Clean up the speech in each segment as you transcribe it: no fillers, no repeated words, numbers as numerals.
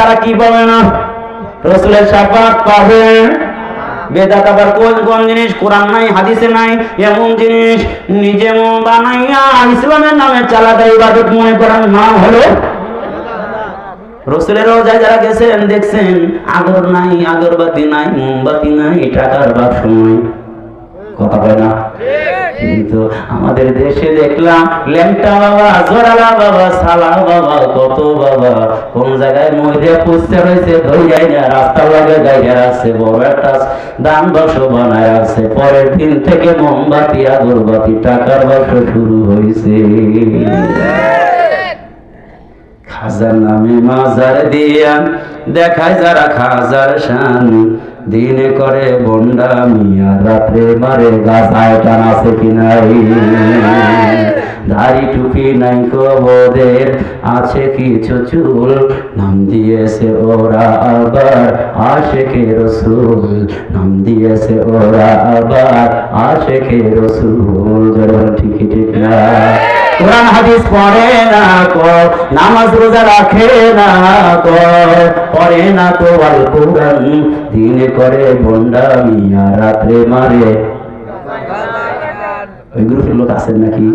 তারা কি পাবে না? রাসূলের শাফাত পাবে। বেদাত আবার কোন কোন জিনিস কোরআন নাই হাদিসে নাই, এমন জিনিস নিজে মন বানাইয়া ইসলামের নামে চালাতে ইবাদত মনে করার নাম হলো রাসূলের রোজায় যারা গেছেন দেখছেন আগর নাই, আগরবাতি নাই, মোমবাতি নাই, টাকার বাক্স নাই, কথা বলে না। কিন্তু আমাদের দেশে দেখলাম ল্যাংটা বাবা, জোরালা বাবা, সালা বাবা, কত বাবা কোন জায়গায় মহিলা পুষতে রয়েছে, ধরে যায় না, রাস্তার লাগে গাইয়া আছে, বড় একটা দান বাক্স বানায় আছে। পরের দিন থেকে মোমবাতি, আগরবাতি, টাকার বাক্স শুরু হয়েছে। খাজার নামে মাজার দিয়া দেখায় যারা খাজার শান, দিনে করে বন্ডামি আর রাত্রে মারে গাছায় টান আছে কি নাই? দাড়ি টুপি নাই কবদের, আছে কিছু চুল, নাম দিয়েছে ওরা আবার আশেকে রসুল, নাম দিয়েছে ওরা আবার আশেকে রসুল। ঠিকই ঠিক না? কোরআন হাদিস পড়ে না কো, নামাজ রোজা রাখে না কো, পড়ে না তো আল কোরআন, দিনে করে বন্ডামি আর রাত্রে মারে। ওই গ্রুপের লোক আছেন নাকি?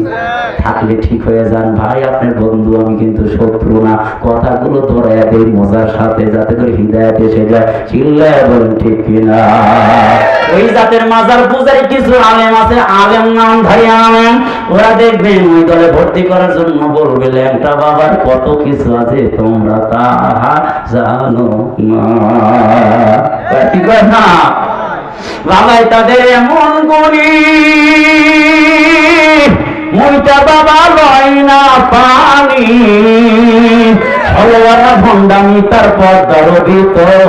থাকলে ঠিক হয়ে যান ভাই, আপনার বন্ধু, আমি কিন্তু শত্রু না। কথাগুলো ধরায় দেই মজার সাথে, যাতে করে হৃদয়তে এসে যায়। চিল্লায় বলেন ঠিক কিনা? ওই জাতের মাজার পূজারী কিছু আলেম আছে, আলেম নামধারী আলেম, ওরা দেখবেন ওই দলে ভর্তি করার জন্য বলবে ল্যাংটা বাবার কত কিছু আছে তোমরা তাহা জানো না। কি কয় না বাবাই তাদের এমন গুণী, মুইটা বাবা লয় না পানি, হলওয়ালা ভণ্ডামি তার পর্দার ভিতর,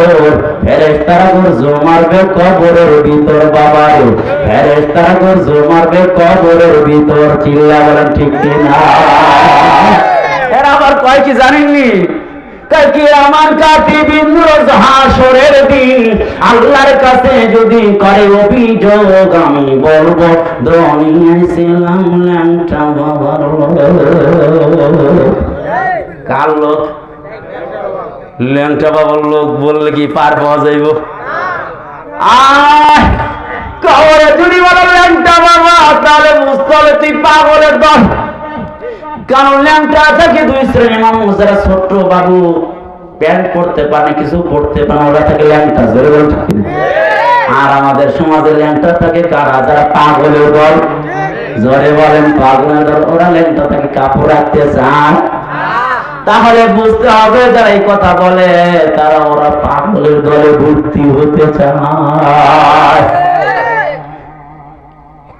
ফেরেশতারা গর্জো মারবে কবরের ভিতর। বাবারে ফেরেশতারা গর্জো মারবে কবরের ভিতর। চিল্লা বলেন ঠিক কিনা? এরা আবার কয় কি জানেননি? কি আমার কাতিবিন রোজ হাসরের দিন আল্লাহর কাছে যদি করে অভিযোগ, আমি বলবো দুনিয়ায় ছিলাম ল্যাংটা বাবার লোক। কার লোক? ল্যাংটা বাবার লোক বললে কি পার পাওয়া যাইব? কবরে যদি বলো ল্যাংটা বাবা, তাহলে বুঝতে হবে তুই পাগলের দল। কারণ ল্যাংটা থাকে দুই শ্রেণীর মানুষ, যারা ছোট্ট বাবু প্যান্ট পড়তে পারে, কিছু পড়তে পারে, ওরা থাকে ল্যাংটা। জোরে বলে থাকে। আর আমাদের সমাজের ল্যাংটা থাকে কারা? যারা পাগলের দল। জোরে বলেন পাগলের দল। ওরা ল্যাংটা থাকে কাপড় রাখতে চায়। তাহলে বুঝতে হবে যারা এই কথা বলে তারা ওরা পাগলের দলে ভর্তি হতে চায়।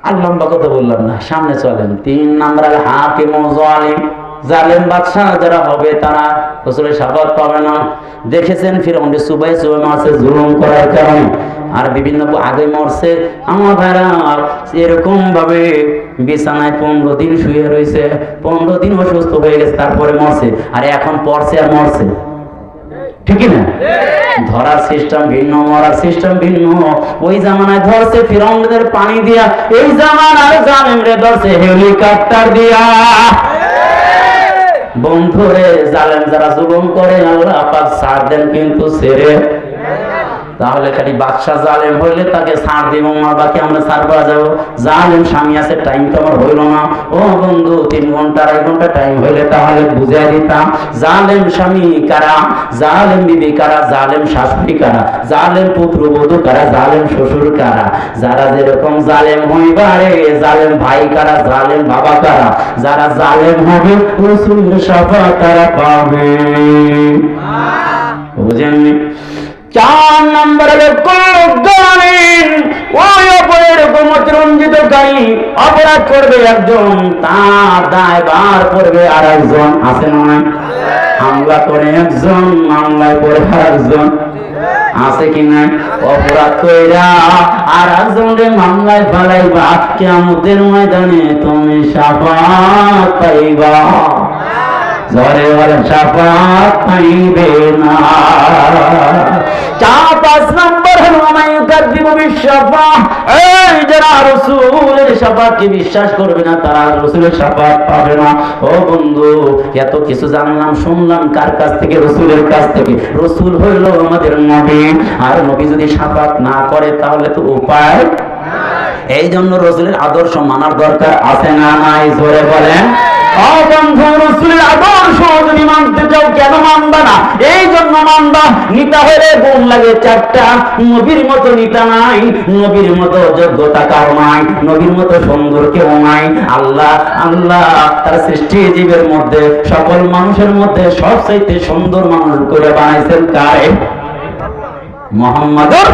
আর লম্বা কথা বললাম না, সামনে চলেন। 3 নাম্বার হাকিম ও জালিম, জালেম বাদশাহ যারা হবে তারা রাসূলের শাফাত পাবে না। দেখেছেন ফিরআউনের সুবাই সুবাই মারছে জুলুম করার কারণে, আর বিভিন্ন আগে মরছে। আমার ভাইরা এরকম ভাবে বিছানায় 15 দিন শুয়ে রয়েছে, 15 দিন অসুস্থ হয়ে গেছে, তারপরে মরছে। আর এখন পড়ছে আর মরছে, ঠিক না? ধরার সিস্টেম ভিন্ন, মরার সিস্টেম ভিন্ন। ওই জামানায় ধরছে ফিরআউনদের পানি দিয়া, এই জামানার জালেমরে ধরছে হেলিকপ্টার দিয়া। বন্ধুরে জালেম যারা জুলুম করে আল্লাহ পাক ছাড় দেন, কিন্তু ছেড়ে। তাহলে খালি বাদশাহ জালেম হইলে তাকে ছাড় দিব না, বাকি আমরা ছাড় পাওয়া যাবো। জালেম স্বামী আছে, টাইম তো আমার হইল না। ও বন্ধু 3 ঘন্টা 2.5 ঘন্টা টাইম হইলে তাহলে বুঝাই দিতাম জালেম স্বামী কারা, জালেম বিবি কারা, জালেম শাশুড়ি কারা, জালেম পুত্রবধূ কারা, জালেম শ্বশুর কারা। যারা যেরকম জালেম হইবারে, জালেম ভাই কারা, জালেম বাবা কারা, যারা জালেম হবে রাসূলের শাফাত তারা পাবে। বুঝেননি? 4 নম্বরে গান, ওই অপরের রঞ্জিত গাড়ি অপরাধ করবে একজন, তার দায়ভার করবে আর একজন। আছে না? হামলা করে একজন, মামলায় পড়ে আরেকজন। আছে কি না? অপরাধ কইরা আর একজনের মামলায় ফেলাইবা, কিয়ামতের ময়দানে তুমি শাফাত পাইবা। জোরে বলেন শাফাত পাইবে না। 4-5 নম্বর হলো মায়ুকাদ্দিবু বিশাফা, এই যারা রাসূলের শাফাতকে বিশ্বাস করবে না তারা রাসূলের শাফাত পাবে না। ও বন্ধু, এত কিছু জানলাম শুনলাম কার কাছ থেকে? রাসূলের কাছ থেকে। রাসূল হইল আমাদের নবী, আর নবী যদি শাফাত না করে তাহলে তো উপায় নাই। এই জন্য রাসূলের আদর্শ মানার দরকার আছে না নাই? জোরে বলেন। ও বন্ধু, রাসূলের আদর্শ যদি মানতে চাও কেন মানবা না? এই জন্য মানবা, নিতা হলে গুণ লাগে 4টা। নবীর মতো নিতা নাই, নবীর মতো যোগ্যতা কার নাই, নবীর মতো সুন্দর কেউ নাই। আল্লাহ তার সৃষ্টি জীবের মধ্যে সকল মানুষের মধ্যে সবচাইতে সুন্দর মানুষ করে বানাইছেন কারে? মুহাম্মাদুর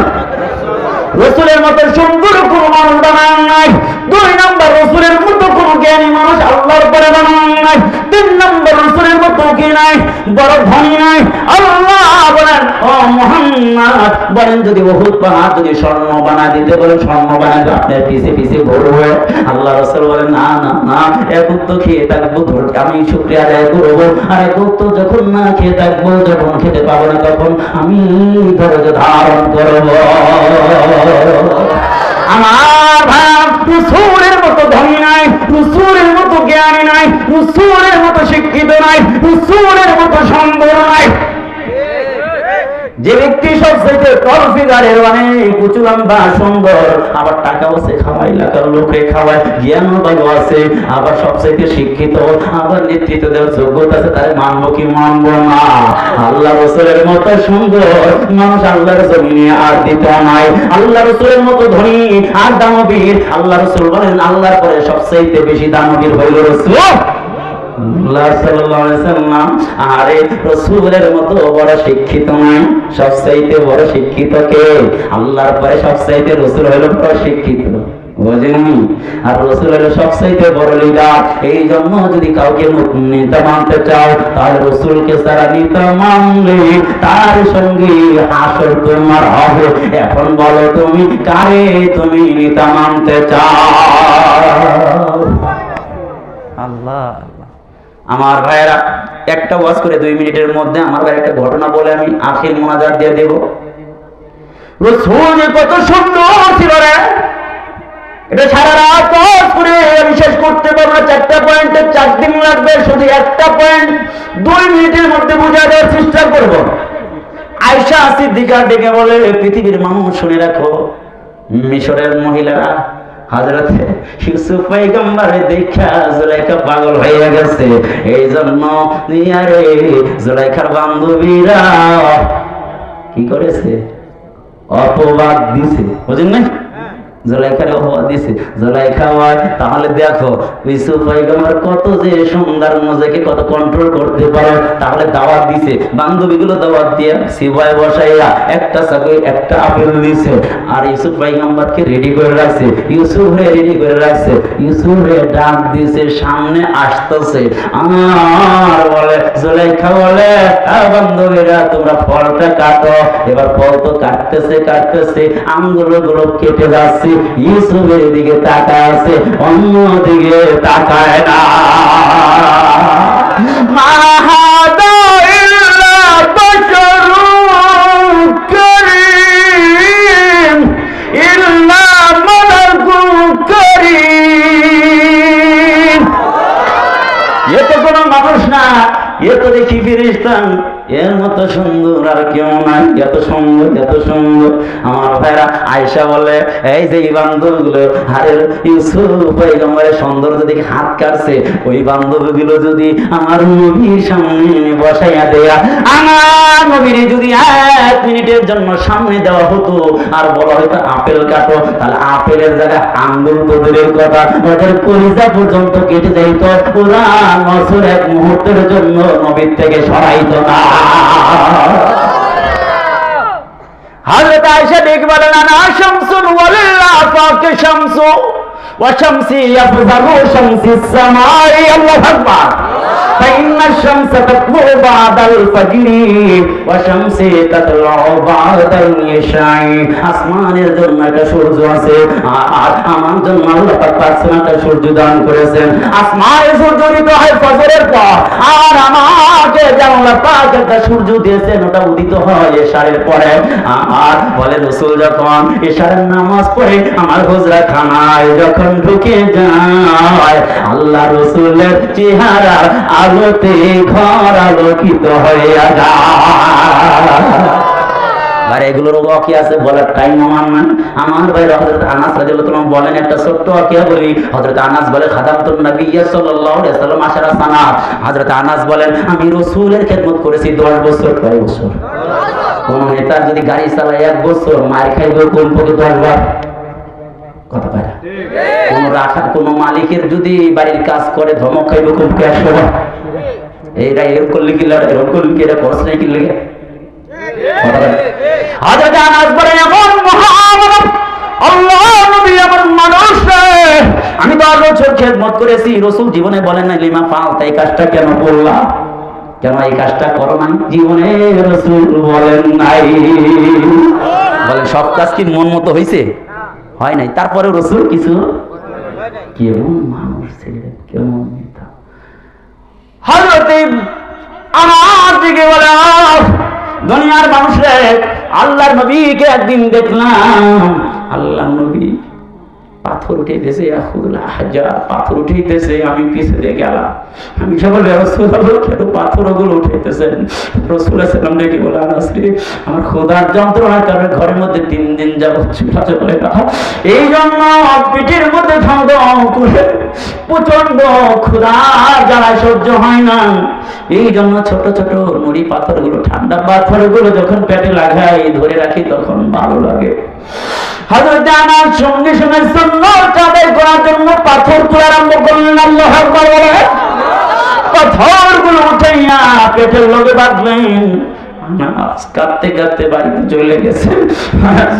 রাসূলের মতো সুন্দর কোন মানুষ বানান নাই। 2 নম্বর, রাসূলের মতো কোন জ্ঞানী মানুষ আল্লাহর পরে বানান নাই। 3 নম্বর, রাসূলের মতো কি নাই, বড় ধনী নাই। আল্লাহ বলেন, ও মুহাম্মদ বলেন, যদি উহুদ পাহাড় যদি স্বর্ণ বানা দিতে বলেন, স্বর্ণ বানাবে আপনার পিছে পিছে ঘুরবে। আল্লাহ রাসূল বলেন, না না না, এখন তো খেয়ে থাকবো, আমি শুকরিয়া আদায় করবো। আর এখন তো যখন না খেয়ে থাকবো, যখন খেতে পাবো না তখন আমি ধৈর্য ধারণ করবো। আমার ভাই, রাসূলের মতো ধনী নাই, রাসূলের মতো জ্ঞানী নাই, রাসূলের মতো শিক্ষিত নাই, রাসূলের মতো সুন্দর নাই। যে ব্যক্তি সবচেয়ে টল ফিগারের অনেক উঁচু লম্বা সুন্দর, আবার টাকাও সে খাওয়ায়, এলাকার লোকে খাওয়ায়, জ্ঞানও ভালো আছে, আবার সবচেয়ে শিক্ষিত, আবার নেতৃত্ব দেওয়ার যোগ্যতা আছে, তাই মানবো কি মানবো না? আল্লাহ রাসূলের মতো সুন্দর মানুষ আল্লাহর জমিনে আর দিতে নাই। আল্লাহ রাসূলের মতো ধনী আর দানবীর, আল্লাহ রাসূল বলেন আল্লাহর পরে সবচেয়ে বেশি দানবীর হইল রাসূল সাল্লাল্লাহু আলাইহি ওয়াসাল্লাম। আরে রাসূলের মতো বড় শিক্ষিত নাই, সবচাইতে বড় শিক্ষিত কে? আল্লাহর পরে সবচাইতে রাসূল হলো বড় শিক্ষিত, বুঝেননি? আর রাসূল হলো সবচাইতে বড় লিডার। এই জন্য যদি কাউকে নেতা মানতে চাও তাহলে রাসূলকে ছাড়া নেতা মানলে তার সঙ্গে হাসর তোমার হবে। এখন বলো তুমি কারে তুমি নেতা মানতে চাও? আল্লাহ। আমার ভাইয়েরা, একটা ওয়াজ করে 2 মিনিটের মধ্যে আমার ভাই একটা ঘটনা বলে আমি আখির মোনাজাত দিয়ে দেব। রাসূল যে কত সুন্দর ছিল রে, এটা সারা রাত ওয়াজ করে আমি শেষ করতে পারবো না। 4টা পয়েন্টে 4 দিন লাগবে, শুধু একটা পয়েন্ট 2 মিনিটের মধ্যে বুঝিয়ে দেওয়ার চেষ্টা করব। আয়েশা সিদ্দিকা ডেকে বলে, পৃথিবীর মানুষ শুনে রাখো, মিশরের মহিলারা হযরত ইউসুফ পয়গম্বরে দেখা জুলাইখা পাগল হয়ে গেছে। এই জন্য ইয়ারে জুলাইখার বান্ধবীরা কি করেছে? অপবাদ দিছে, বুঝেন না? জুলাইখার অপবাদ দিছে। জুলাইখা হয় তাহলে দেখো ইউসুফ পয়গম্বর কত যে সুন্দর, নিজেকে কত কন্ট্রোল করতে পারে। তাহলে দাওয়াত দিছে, বান্ধবীগুলো দাওয়াত দিয়ে সিবায় বসাইয়া একটা চাকরি একটা আপেল দিছে, আর ইউসুফ পয়গম্বরকে রেডি করে রাখছে, ইউসুফরে রেডি করে রাখছে। ইউসুফরে ডাক দিছে, সামনে আসতেছে, আর বলে জুলাইখা বলে, বান্ধবীরা তোমরা ফলটা কাটো। এবার ফল তো কাটতেছে, আঙ্গুলগুলো কেটে যাচ্ছে। ইউসুফের দিকে তাকায় আছে, অন্য দিকে তাকায় না। মাহাদা ইল্লা বাশারুন কারীম ইল্লা মালাকুন কারীম। এ তো কোনো মানুষ না, এ তো দেখি ফেরেশতা, এর মতো সুন্দর আর কেউ নাই। এত সুন্দর, এত সুন্দর। আমার ভাইরা, আয়েশা বলে, এই যে বান্ধবীগুলো হারের ইউসুফ পয়গম্বরের সৌন্দর্য দেখে হাত কাটছে, ওই বান্ধবীগুলো যদি আমার নবীর সামনে বসাইয়া দেয়া, আমার নবীর যদি 1 মিনিটের জন্য সামনে দেওয়া হতো আর বলা হয়তো আপেল কাটো, তাহলে আপেলের জায়গায় আঙ্গুল তো দূরের কথা, ওদের কলিজা পর্যন্ত কেটে যাইত। ওরা নজর 1 মুহূর্তের জন্য নবীর থেকে সরাইতো না। হযরত আয়েশা দেখে বলেন, আনা শামসুন ওয়ালিল্লাহ ফাকে শামসু ওয়া শামসি ইয়াফজারু শামসিস সামাই। আল্লাহু আকবার। ফাইন্না শামসা তাতলু বাদাল ফাজরি ওয়া শামসি তাতলাউ বাদাল ইশাই। আসমানের জন্য একটা সূর্য আছে, আর আমার জন্য আল্লাহ পাক পাঁচটা সূর্য দান করেছেন। আসমানের সূর্য উদিত হয় ফজরের পর, আর আমাকে যে আল্লাহ পাক একটা সূর্য দিয়েছেন ওটা উদিত হয় ইশারের পরে। আর বলে রাসূল যখন ইশারের নামাজ পড়ে আমার হুজরা খানায় যখন ঢুকে যায়, আল্লাহ রাসূলের চেহারার আলোতে ঘর আলোকিত হয়ে যায়। আর এগুলোর ওয়াকিয়া আছে, বলার টাইম আমার না। আমার ভাই হযরত আনাস রাদিয়াল্লাহু আনহু বলেন, একটা ছোট্ট ওয়াকিয়া বলি। হযরত আনাস বলে খাদামতুন নবী সাল্লাল্লাহু আলাইহি ওয়াসাল্লাম আশারা সানাত। হযরত আনাস বলেন আমি রাসূলের খেদমত করেছি 10 বছর। কয় বছর? কোন নেতা যদি গাড়ি চালায় 1 বছর মার খাইবে কোন পক্ষে 10 বার? কথা পায় না। কোন রাখা কোন মালিকের যদি বাড়ির কাজ করে ধমক খাইবে কোন পক্ষে 100 বার? এইটা এর করলে কি লড়াই, এর করলে কি এটা করছ না কি লাগে? হযরত আনাস বলেন এমন মহামানব আল্লাহ নবী আমার মানুষ, আমি 10 বছর খেদমত করেছি। রাসূল জীবনে বলেন না লিমা ফালতা, এই কাজটা কেন করলা, কেন এই কাজটা করো নাই? জীবনে রাসূল বলেন নাই। বলেন সব কাজ কি মন মতো হইছে? হয় নাই। তারপরে রাসূল কিছু কেমন মানুষ ছিলেন, কেমন নেতা। হযরত আনাস দিকে বলে দুনিয়ার মানুষরে আল্লাহর নবীকে একদিন দেখলাম, আল্লাহর নবী পাথর উঠাইতেছে, পাথর উঠাইতেছে, আমি পিছনে গেলাম। আমি সবাই রাসূলুল্লাহ কেন পাথরগুলো উঠাইতেছেন? রাসূলুল্লাহ সাল্লাল্লাহু আলাইহি ওয়াসাল্লাম বলে আনাস রে, আমার খোদার যন্ত্রণার কারণে ঘরের মধ্যে 3 দিন যাবত চুলা জ্বলে না, এই জন্য পিঠের মধ্যে ধমধম করে প্রচন্ড ক্ষুধার জ্বালায় সহ্য হয় না। এই জন্য ছোট ছোট নুড়ি পাথরগুলো, ঠান্ডা পাথরগুলো যখন পেটে লাগাই ধরে রাখি তখন ভালো লাগে। হযরত আনাস সঙ্গে সঙ্গে সুন্নাত আদায় করার জন্য পাথর তোলা আরম্ভ করলেন। আল্লাহু আকবার বলে পাথরগুলো উঠাইয়া পেটের লগে বাঁধলেন। আনাস কাঁদতে কাঁদতে বাড়িতে চলে গেছে।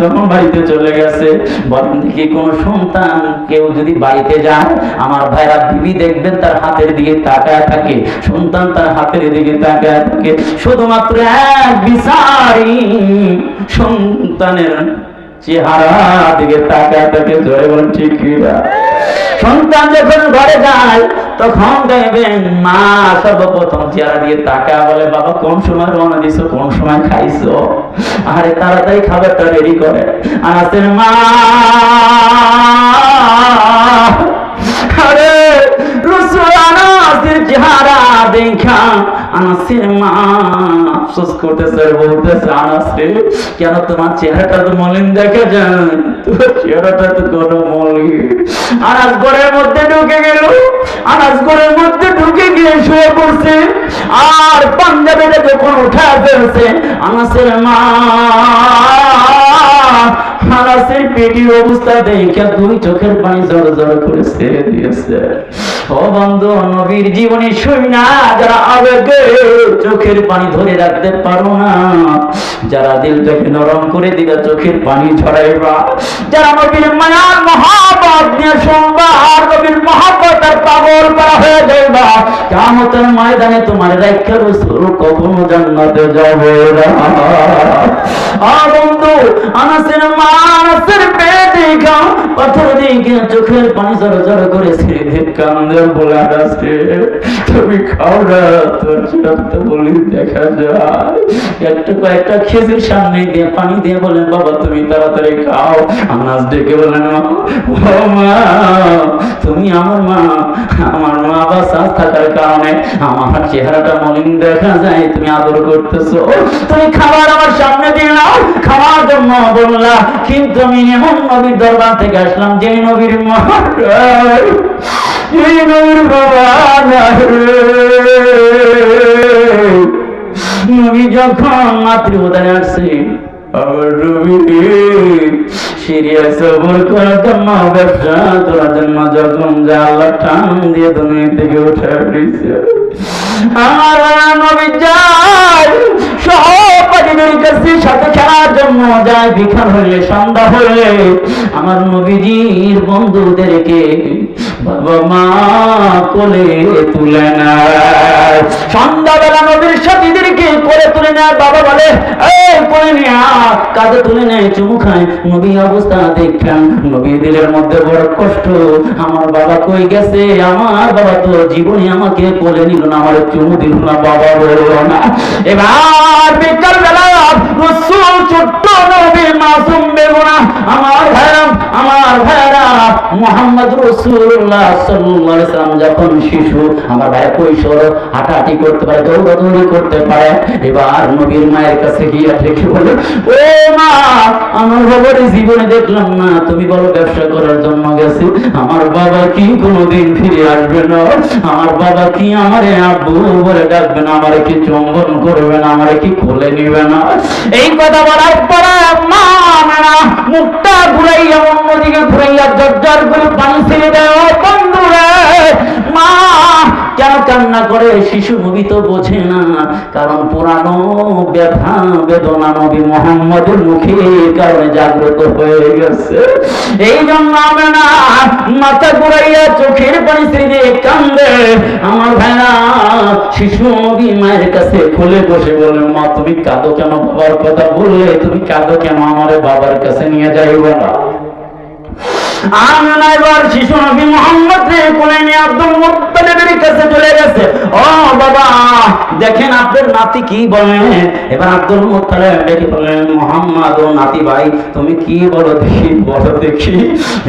যখন বাড়িতে চলে গেছে, বলেন দেখি কোন সন্তান কেউ যদি বাড়িতে যায়, আমার ভাইরা বিবি দেখবেন তার হাতের দিকে তাকায় থাকে, সন্তান তার হাতের দিকে তাকায় থাকে, শুধুমাত্র এক বিচারি সন্তানের চেহারা দিকে তাকায় থাকে। জোরে বলেন ঠিক কিনা? সন্তান যখন ঘরে যায় তখন দেখবেন মা সর্বপ্রথম চেহারা দিয়ে তাকা বলে বাবা কোন সময় রওনা দিছো, কোন সময় খাইছো? আরে তাড়াতাড়ি খাবারটা রেডি করে। আনাসের মা আরে রাসূল আনাসের চেহারা দেখা আনাসের মা আফসোস করতেছে, বলতেছে আনাস রে কেন তোমার চেহারাটা তো মলিন দেখা যায়, তোমার চেহারাটা তো কোনো মলিন। আনাস ঘরের মধ্যে ঢুকে গেল, আনাস ঘরের মধ্যে ঢুকে গিয়ে শুয়ে পড়ছে। আর পাঞ্জাবিটা যখন উঠা ফেলছে আনাসের মা আনাসের পেটের অবস্থা দেখে 2 চোখের পানি জড় জড় করে ছেড়ে দিয়েছে। ও বন্ধু, নবীর জীবনী শুই না যারা আবেগে চোখের পানি ধরে রাখতে পারো না, যারা দিলটাকে নরম করে দিবে চোখের পানি ঝরাইবা, যারা নবীর মায়ার মহব্বত নিয়ে শুনবা আর নবীর মহব্বত আর পাগল করা হয়ে যাইবা, কিয়ামতের ময়দানে তোমার রাইখা রাসূল কখনো জান্নাতে যাবে না। বন্ধু, আনাসের মা আনাসের পেট দেখা পাথর দিকে চোখের পানি জড় জড় করে ছেড়ে কান্দে বলে আনাস রে তুমি খাও না, তোর চেহারাটা বলি দেখা যায়। কয়েকটা খেজুর সামনে দিয়ে পানি দিয়ে বলেন বাবা তুমি তাড়াতাড়ি খাও। আনাস ডেকে বলেন ও মা তুমি আমার মা, আমার মা বাবা থাকার কারণে আমার চেহারাটা মলিন দেখা যায়, তুমি আদর করতেছো, তুমি খাবার আমার সামনে দিয়ে নাও, খাওয়ার জন্য বললা, কিন্তু আমি এমন নবীর দরবার থেকে আসলাম যে নবীর মা এই নবীর বাবা নবী যখন মাতৃভূতায় আসছে আমার নবী সিরিয়াস সবর করার জন্য ব্যবসা করার জন্য যখন যা আল্লাহ টান দিয়ে দুনিয়া থেকে উঠে দিয়েছে, আমার নবী যায় সহপাঠীদের কাছে সাথে খেলার জন্য যায়, বিকাল হইলে সন্ধ্যা হইলে আমার নবীজির বন্ধুদেরকে বাবা মা কোলে তুলে নেয়। সন্ধ্যাবেলা নবীর সাথীদেরকে করে তুলে নেয়, বাবা বলে এই করে নিয়ে কাঁধে তুলে নেয়, চুমু খায়। নবী অবস্থা দেখেন, নবী দিলের মধ্যে বড় কষ্ট, আমার বাবা কই গেছে, আমার বাবা তো জীবনে আমাকে কোলে নিল না, আমার চুমু দিল না, বাবা বলল না। এবার বিকাল বেলা রাসূল ছোট্ট নবী মাসুম বেগুনা আমার ভাইরা মুহাম্মদ রাসূলুল্লাহ সাল্লাল্লাহু আলাইহি ওয়াসাল্লাম যখন শিশু, আমার ভাই কৈশোর, হাঁটাহাঁটি করতে পারে, দৌড়াদৌড়ি করতে পারে। এবার নবীর মায়ের কাছে গিয়ে দেখে বলে ও মা, আমার বাবার জীবনে দেখলাম না, তুমি বলো ব্যবসা করার জন্য গেছে, আমার বাবা কি কোনোদিন ফিরে আসবে না, আমার বাবা কি আমারে আব্বু বলে ডাকবে না, আমারে কি চুম্বন করবে না, আমারে কি কোলে নিবে না। এই কথা বলার পরে মা মুখটা ঘুরাইয়া অন্যদিকে ঘুরাইয়া জর্জর করে পানি ছেড়ে দেয়। বন্ধুরা, মা কেন কান্না করে? শিশু নবী তো বোঝে না, কারণ পুরানো ব্যথা বেদনা নবী মুহাম্মদের মুখের কারণে জাগ্রত হয়ে গেছে। এই জন্য আমরা না মাথা ঘুরাইয়া চোখের পানি ছেড়ে দিয়ে কান্দে। আমার ভাইরা শিশু নবী মায়ের কাছে খুলে বসে বলে, মা তুমি কাঁদো কেন? বাবার কথা বললে তুমি কাঁদো কেন? আমারে বাবার কাছে নিয়ে যাইব না। আমিনা এবার শিশু নবী মুহাম্মদকে কোলে নিয়ে আব্দুল মুত্তালিবের কাছে চলে গেছে। ও বাবা, দেখেন আপনার নাতি কি বলে। এবার আব্দুল মুত্তালিব ডেকে বললেন, মুহাম্মদ ও নাতি ভাই তুমি কি বলো দেখি, বলো দেখি।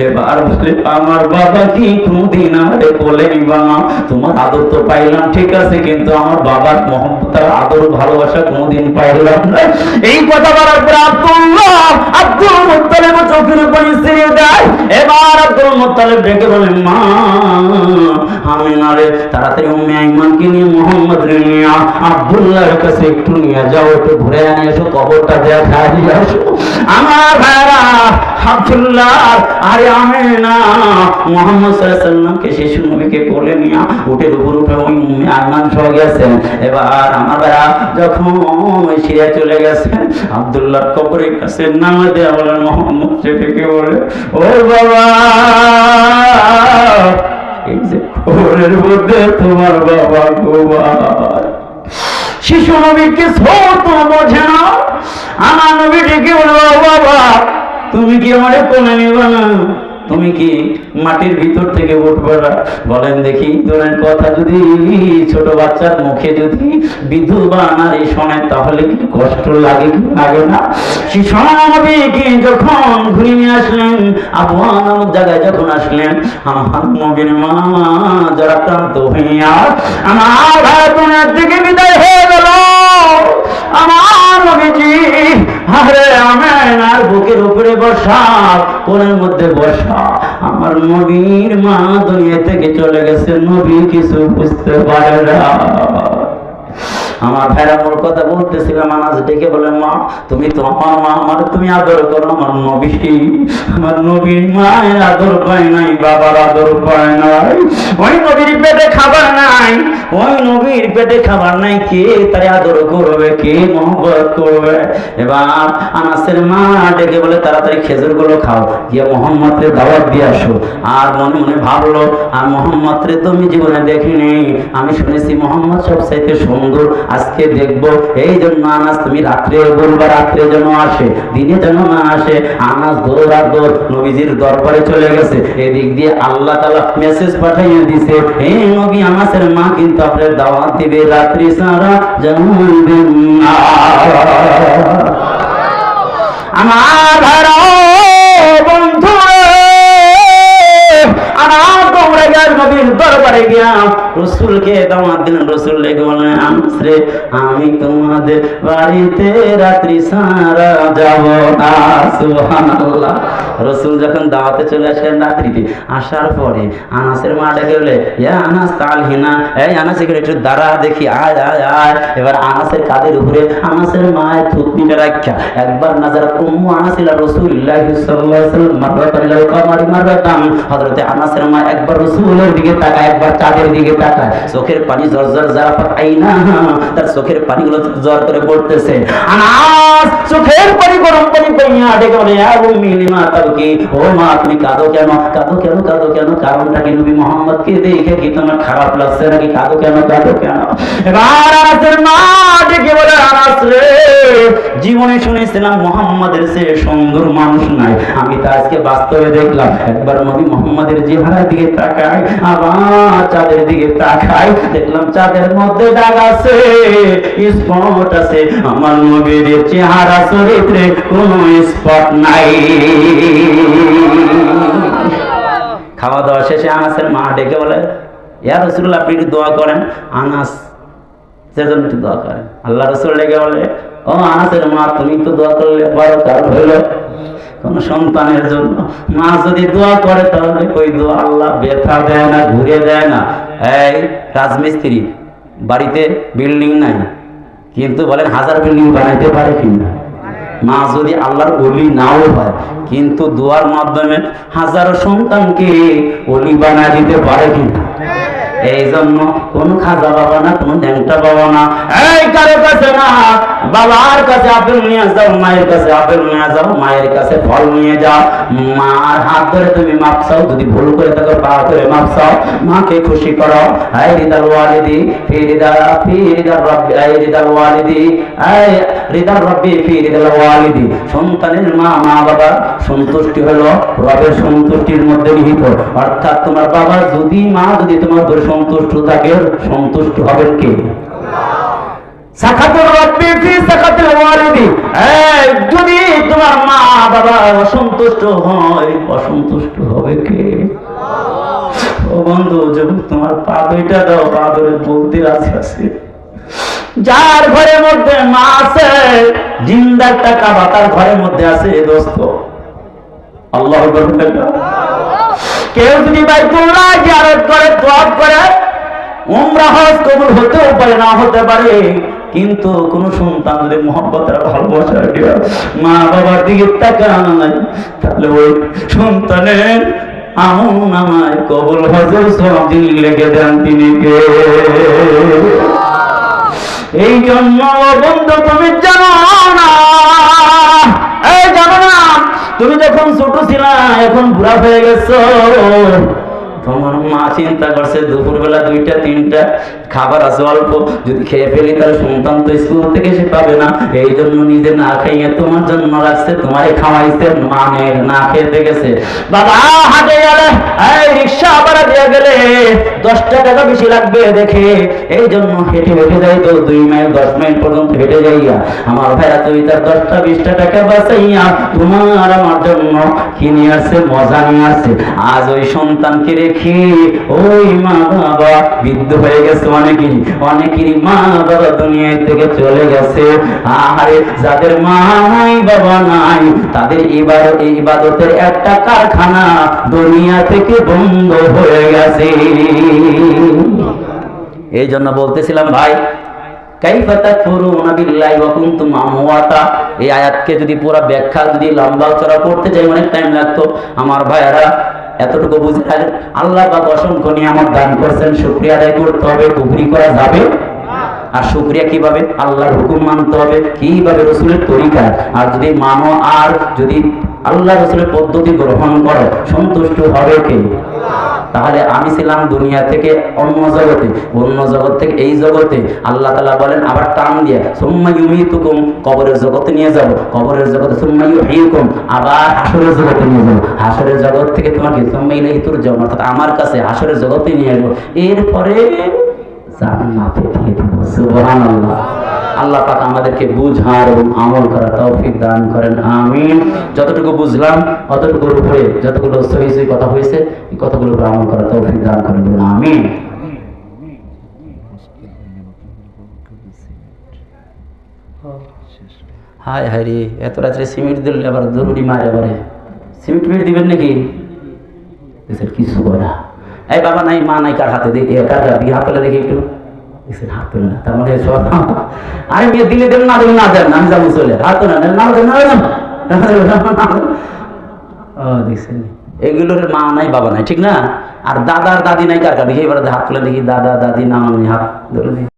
এবার বলে, আমার বাবা কি কোনদিন আমারে কোলে নিবা না? তোমার আদর তো পাইলাম ঠিক আছে, কিন্তু আমার বাবার মহব্বত আর আদর ভালোবাসা কোনদিন পাইলাম না। এই কথা বলার পর আব্দুল মুত্তালিব চোখের পানি ছেড়ে দেয়। এবার আব্দুল মুত্তালিব ডেকে বলে, মা আমিনা রে, তাড়াতাড়ি উম্মে আইমানকে নিয়ে মুহাম্মদ রে নিয়ে আব্দুল্লাহর কাছে একটু নিয়ে যাও, একটু ঘুরে আনিয়ে এসো, কবরটা দেখাই দিয়ে আসো। আমার ভাইরা আব্দুল্লাহ আরে আমিনা মুহাম্মদ সাল্লাল্লাহু আলাইহি ওয়াসাল্লামকে শিশু নবীকে কোলে নিয়ে উটের উপর উঠে ওই উম্মে আইমান সহ গেছেন। এবার আমার ভাইরা যখন ওই সিরিয়া চলে গেছেন, আব্দুল্লাহর কবরের কাছে নামে দেয়া বলেন, মুহাম্মদ ডেকে বলে, ও বাবা, এই যে কবরের মধ্যে তোমার বাবা ঘুমায়। শিশু নবী কিছু তো বোঝে না। আমার নবী ডেকে বলবো, বাবা তুমি কি আমারে কোলে নিবা না? তুমি কি মাটির ভিতর থেকে উঠবে না? বলেন দেখি, ধরেন কথা যদি ছোট বাচ্চার মুখে যদি বিধবা নারী শোনে তাহলে কি কষ্ট লাগে কি লাগে না? শিশু নবীকে যখন ঘুরে নিয়ে আসলেন, আবওয়া নামক জায়গায় যখন আসলেন, আমার নবীর মা যারা ক্লান্ত হইয়া আমার ভাই বোনের দিকে বিদায় হয়ে গেল। আমার নবীজি আরে আমিনার বুকের উপরে বসা, কোলের মধ্যে বসা। আমার নবীর মা দুনিয়া থেকে চলে গেছে, নবী কিছু বুঝতে পারে না। আমার ভাইরা মোর কথা বলতেছিলাম, আনাজ ডেকে বলে, মা তুমি তো আমার মা, আমার তুমি আদর করো। আমার নবী, আমার নবীর মায়ের আদর পায় নাই, বাবার আদর পায় নাই। ওই নবীর পেটে খাবার নাই, ওই নবীর পেটে খাবার নাই, কে তারে আদর করবে, কে মহব্বত করবে? এবার আনাসের মা ডেকে বলে, তাড়াতাড়ি খেজুর গুলো খাও, গিয়ে মোহাম্মদকে দাওয়াত দিয়ে আসো। আর মনে মনে ভাবলো, আর মোহাম্মদকে তো আমি জীবনে দেখিনি, আমি শুনেছি মোহাম্মদ সবচাইতে সুন্দর, আজকে দেখবো। এই জন্য আনাস তুমি রাত্রে বলবা, রাত্রে যেন আসে, দিনে যেন না আসে। আনাস দৌড় নবীজির দরবারে চলে গেছে। এদিক দিয়ে আল্লাহ তাআলা মেসেজ পাঠিয়ে দিছে, এই নবী আনাসের মা কিন্তু আপনার দাওয়াত দিবে, রাত্রি সারা জানবেন না। আমার ভাইরা বন্ধু, নবীর দরবারে গিয়া রাসূলকে দাওয়াত দিলেন। রাসূল লেগে বললেন, আনসরে আমি তোমাদের বাড়িতে রাত্রি সারা যাব না। সুবহানাল্লাহ। রাসূল যখন দাওয়াতে চলে আসেন রাত্রিতে, আসার পরে আনাসের মা ডেকে বলে, ইয়া আনাস তাল হিনা, এই আনাস একটু দাঁড়া দেখি, আয় আয় আয়। এবার আনাসের কাঁধের উপরে আনাসের মায়ের থুতনিটা রাখা একবার নজর উম্মু আনাস ইলা রাসূলুল্লাহ সাল্লাল্লাহু আলাইহি ওয়াসাল্লাম মাররাতান ইলা কামারি মাররাতান। হযরতে আনাসের মা একবার রাসূলের দিকে তাকায়, একবার চাঁদের দিকে তাকায়, চোখের পানি জর্জর জারাফাত আইনা, তার চোখের পানিগুলো জর করে পড়তেছে। আনাস চোখের পানি গরম পানি পাইয়া ডেকে বলে, ইয়া উম্মি লিমা জবাব কি? ও মা তুমি কাঁদো কেন? কাঁদো কেন? কাঁদো কেন? কারণটা কি? নবী মোহাম্মদকে দেখে কি তোমার খারাপ লাগছে নাকি? কাঁদো কেন? কাঁদো কেন? এবার আনাসের মা ডেকে বলে, আনাস রে, জীবনে শুনেছিলাম মোহাম্মদের চেয়ে সুন্দর মানুষ নাই, আমি তা আজকে বাস্তবে দেখলাম। একবার নবী মোহাম্মদের চেহারার দিকে তাকাই, আবার চাঁদের দিকে তাকাই, দেখলাম চাঁদের মধ্যে দাগ আছে, স্পট আছে, আমার নবীর চেহারা চরিত্রে কোনো স্পট নাই। খাওয়া দাওয়া শেষে আনাসের মা ডেকে বলে, ইয়া রাসূলুল্লাহ আপনি একটু দোয়া করেন। আনাস সেজন্য একটু দোয়া করেন। আল্লাহ রাসূল ডেকে বলে, ও আনাসের মা তুমি একটু দোয়া করলে বারকাত হইল কোন সন্তানের জন্য। মা যদি দোয়া করে তাহলে ওই দোয়া আল্লাহ ব্যথা দেয় না, ঘুরে দেয় না। এই রাজমিস্ত্রি বাড়িতে বিল্ডিং নাই, কিন্তু বলেন হাজার বিল্ডিং বানাইতে পারে কিনা? মা যদি আল্লাহর ওলি নাও হয়, কিন্তু দোয়ার মাধ্যমে হাজারো সন্তানকে ওলি বানায় দিতে পারে কিনা? এই জন্য কোন খাজা বাবা না, কোন ন্যাংটা বাবা না, এই কারো কাছে না, বাবার কাছে আপেল নিয়ে যাও, মায়ের কাছে আপেল নিয়ে যাও, মায়ের কাছে ফল নিয়ে যাও, মার হাত ধরে তুমি মাপ চাও, যদি ভুল করে থাকো পা ধরে মাপ চাও, মাকে খুশি করো। আই রিদাল ওয়ালিদি ফি রিদাল রাব্বি, আই রিদাল ওয়ালিদি আই রিদাল রাব্বি ফি রিদাল ওয়ালিদি। সন্তানের মা বাবা সন্তুষ্টি হলো রবের সন্তুষ্টির মধ্যে নিহিত। অর্থাৎ তোমার বাবা যদি, মা যদি তোমার উপর সন্তুষ্ট থাকে, সন্তুষ্ট হবেন কে? সাখাতুর রাব্বি ফি সাখাতিল ওয়ালিদি। যদি তোমার মা বাবা অসন্তুষ্ট হয়, অসন্তুষ্ট হবে কে? ও বন্ধু, যখন তোমার পা দুইটা দাও, পা ধরে বলতে রাজি আছে। যার ঘরের মধ্যে মা আছে, জিন্দা একটা কাবা তার ঘরের মধ্যে আছে দোস্ত। আল্লাহু আকবার। কেউ যদি বাইতুল্লাহ জিয়ারত করে, দোয়া করে, উমরা হজ কবুল হতেও পারে, না হতে পারে, কিন্তু কোন সন্তান যদি মহব্বতের ভালোবাসা মা বাবার দিকে তাকায়, তাহলে ওই সন্তানের আমল নামায় কবুল হজের সব দিন লেগে দেন তিনি কে? এই জন্য বন্ধু তুমি জানো না, এই জানো না, তুমি যখন ছোট ছিলা, এখন বুড়া হয়ে গেছো, তোমার মা চিন্তা করছে দুপুরবেলা 2টা 3টা খাবার আছে অল্প, যদি খেয়ে ফেলি তাহলে সন্তান তো স্কুল থেকে সে পাবে না, এই জন্য নিজে না খাইয়ে তোমার জন্য রাখছে, তোমারে খাওয়াইছে, মানে না খেতে গেছে। বাবা হাটে গেলে, এই রিক্সা ভাড়া দিয়ে গেলে 10 টাকা বেশি লাগবে দেখে, এই জন্য হেঁটে হেঁটে যাই, তো 2 মাইল 10 মাইল পর্যন্ত হেঁটে যাইয়া আমার ভাইরা তুই তার 10টা 20টা টাকা বাঁচাইয়া তোমার আমার জন্য কিনে আসছে, মজা নিয়ে আসছে। আজ ওই সন্তানকে রেখে ওই মা বাবা বৃদ্ধ হয়ে গেছে, অনেকেরই মা বাবা দুনিয়া থেকে চলে গেছে। আরে যাদের মা নাই বাবা নাই, তাদের ইবাদতের একটা কারখানা দুনিয়া থেকে বন্ধ হয়ে গেছে। এই জন্য বলতেছিলাম ভাই, কাইফা তাকফুরুনা বিল্লাহি ওয়া কুনতুম আমওয়াতা, এই আয়াতকে যদি পুরো ব্যাখ্যা যদি লম্বা চড়া করতে যাই অনেক টাইম লাগতো। আমার ভাইয়ারা এতটুকু বুঝে আল্লাহ পাক অসংখ্য নিয়ামত দান করেছেন, শুকরিয়া আদায় করতে হবে, কুফরি করা যাবে। আর শুকরিয়া কিভাবে? আল্লাহর হুকুম মানতে হবে, কিভাবে? রসুলের তরিকা। আর যদি মানো, আর যদি আল্লাহ রসুলের পদ্ধতি গ্রহণ করো, সন্তুষ্ট হবে কে? তাহলে আমি ছিলাম দুনিয়া থেকে অন্য জগতে, অন্য জগৎ থেকে এই জগতে। আল্লাহ তাআলা বলেন আবার টান দিয়ে, সুম্মা ইউমীতুকুম, কবরের জগতে নিয়ে যাব, কবরের জগতে সুম্মা ইউহয়িকুম, আবার হাসরের জগতে নিয়ে যাব, হাসরের জগৎ থেকে তোমাকে সুম্মা ইলাইহি তুরজাউন, অর্থাৎ আমার কাছে হাসরের জগতে নিয়ে আসবো, এরপরে জান্নাতে দিয়ে দেব। সুবহানাল্লাহ। আল্লাহ পাক আমাদেরকে বুঝার এবং আমল করার তৌফিক দান করেন, আমিন। যতটুকু বুঝলাম অতটুকুর উপরে যতগুলো সহি সহি কথা হয়েছে, এই কথাগুলোর উপরে আমল করার তৌফিক দান করেন, আমিন। হায় হায় রে, এত রাত্রে সিমেন্ট দিলে আবার জরুরি মারে, এবারে সিমেন্ট মিট দিবেন নাকি? কিছু করে না। এই বাবা নাই, মা নাই, কার হাতে দেখি, কার হাতে হাত পেলে দেখি একটু, হাত তোলে না, তার মানে সব আরে বিয়ে দিলে দেন, না দিলে না দেন, আমি যাবো চলে, হাত তোলে না দেখছেন, এগুলোর মা নাই বাবা নাই, ঠিক না? আর দাদার দাদি নাই, কার কার দেখি, এবার হাত তুলে দেখি, দাদা দাদি না, আমি হাত ধরে দেখি।